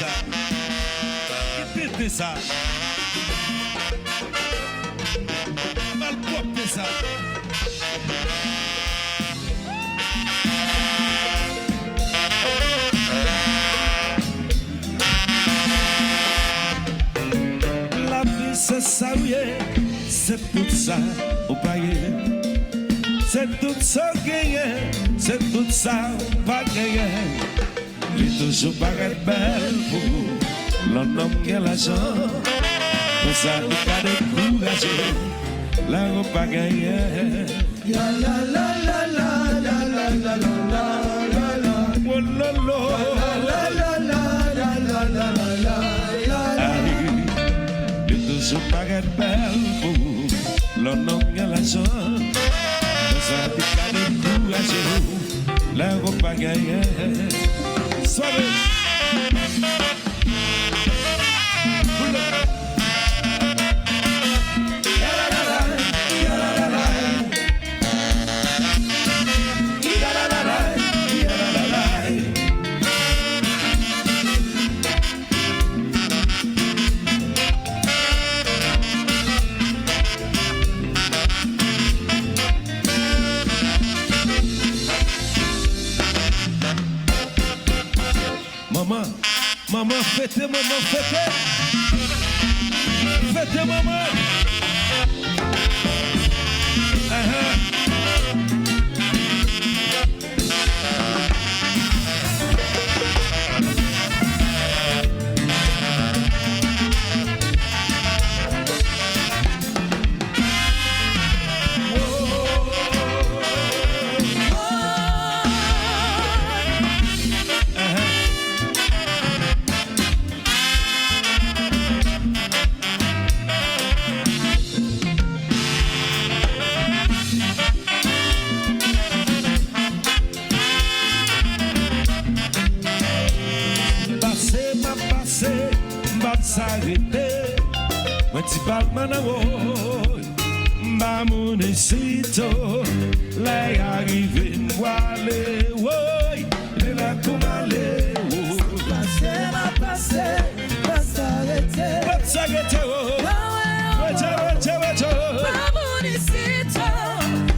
ça. Qui ça. Mal propre ça. La vie c'est ça, oui, c'est tout ça au payer. C'est tout ça gagné, c'est tout ça pas gagné. Il est toujours paraît belle pour vous, l'homme qui a l'argent. Pour ça, il a découragé, la robe pas gagné. La la la la la la la la la la. Oh la la la la la la la la. Il est toujours paraît belle pour vous, l'homme qui a l'argent. Ça pique découragé, la robe pas gagnée. Soirée. Maman, fêtez, maman, fêtez. Fêtez, maman. S'arrêter, moi tu parles manavo, ma monécito, là y arrivé m'voilé, oui, mais là comme aller, Passer, pas s'arrêter, pas s'arrêter, oh, ma monécito,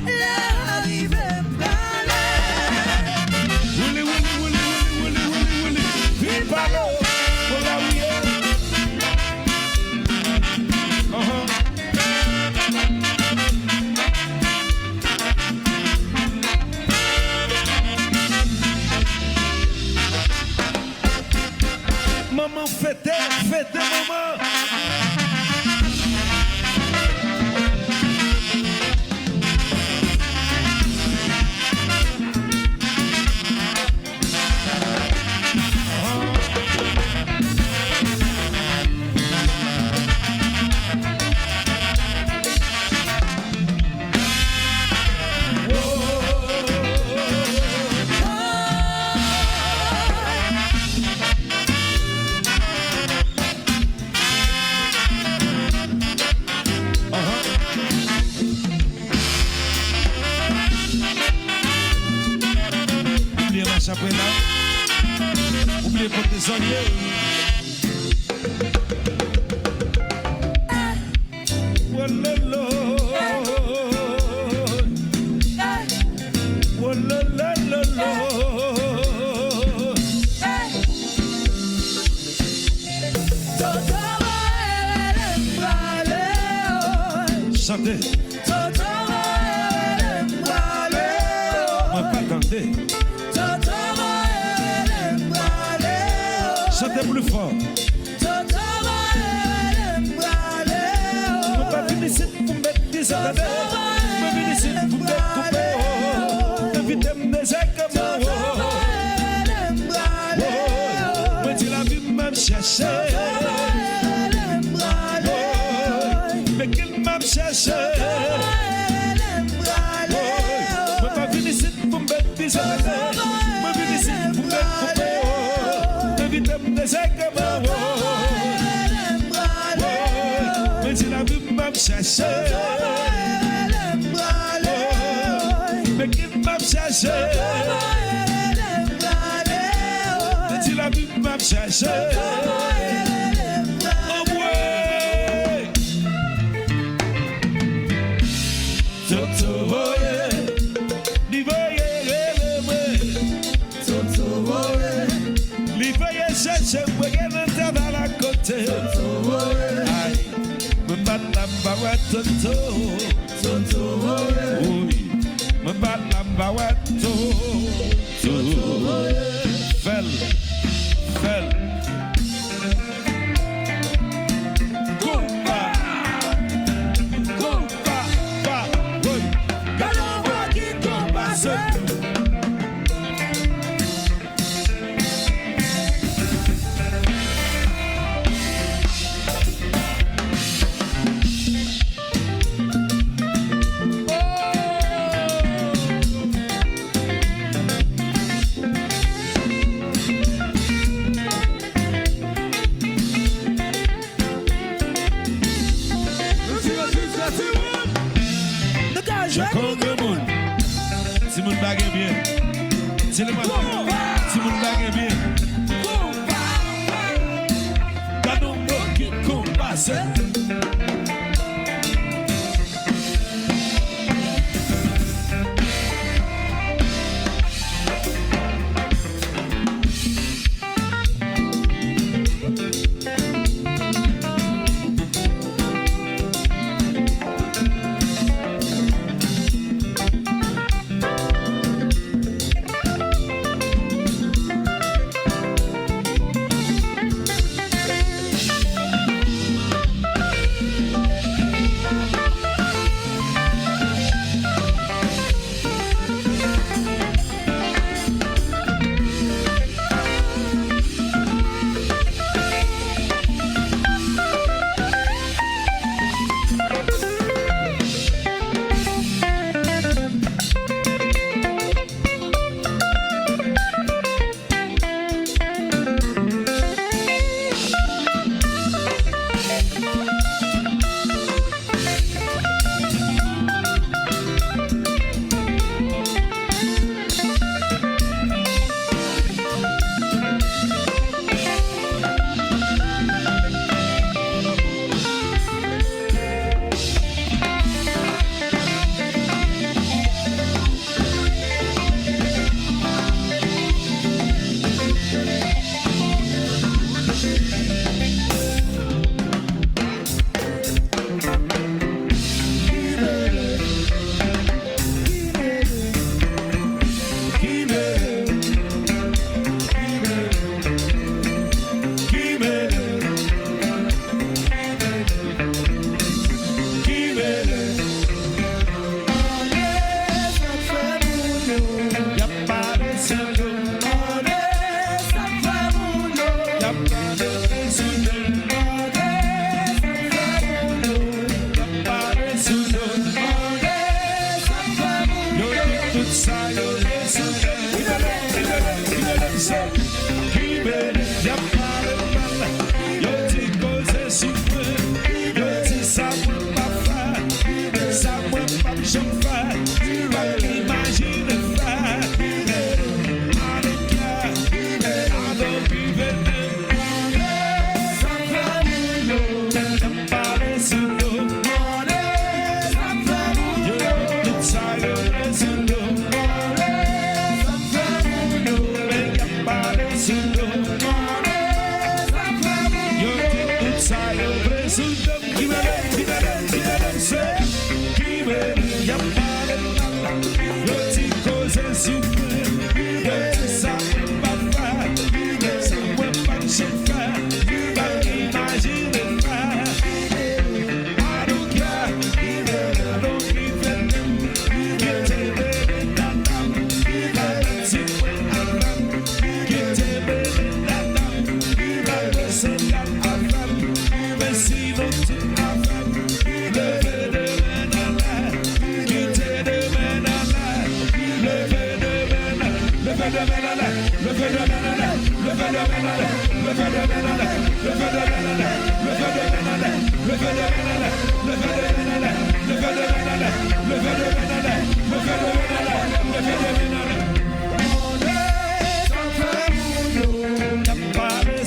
là arrivé m'voilé, wouli, vive palo, pour la oui. Maman, fêtez, maman. Après là, oubliez pas tes soignés. Oh là là, oh là là là là. Chantez. Moi pas attendez. Chantez plus fort. Je pas venir ici pour me mettre des années. Je venir ici pour me mettre couper. Invitez mes écamons. Moi dis la vie m'a cherché. Mais qu'il m'a cherché. Je pas venir ici pour me mettre des années. Je venir ici pour me mettre couper. Invitez mes écamons. Mais dis la vie m'a cherché. Mais qu'il m'a cherché. Mais dis la vie m'a m'a cherché. Oh ouais. Toto ouais. Li voye Toto ouais. Li voye chercher pour gagner un travail à côté. Toto ouais. Aïe. Me bat la bawa Toto. Toto ouais. Oui. Me bat la bawa Toto. Fell. Compa, pa, oui. Galon voit qui compa seul. Si mon bague est bien, si le matin, si mon bague est bien, quand on voit qui compasse. Parle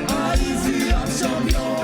Haïti, champion.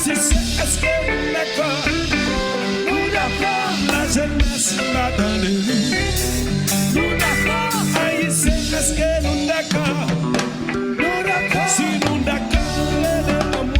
Si c'est est-ce que nous d'accord? Nous d'accord. La jeunesse va dans les rues. Nous d'accord. Haïtien, est-ce que nous d'accord? Nous d'accord. Si nous d'accord, nous les hommes.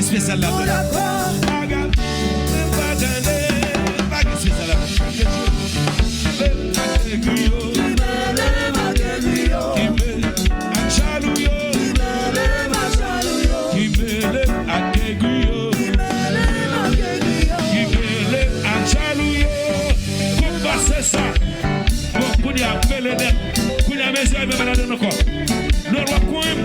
Spécial là. Nous d'accord. Kounya mele net, kounya mese ay be malade nako. Lor wa koim